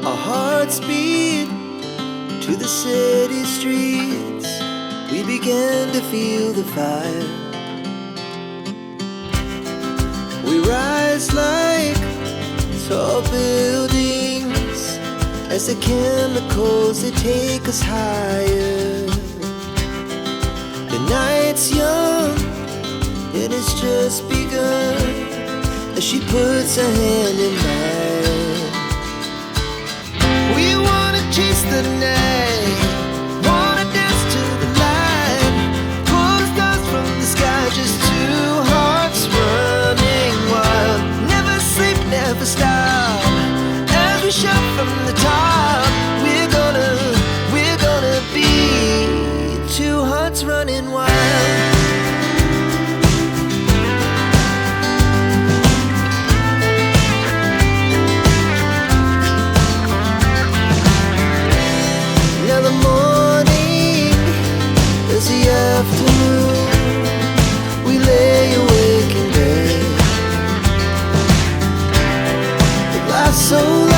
Our hearts beat to the city streets. We began to feel the fire. We rise like tall buildings as the chemicals, they take us higher. The night's young, it has just begun, as she puts her hand in mine. We wanna chase the night, wanna dance to the light, pull the stars from the sky, just two hearts running wild. Never sleep, never stop, as we shout from the top. We're gonna be two hearts running wild. Now the morning is the afternoon. We lay awake in bed. It lasts so long.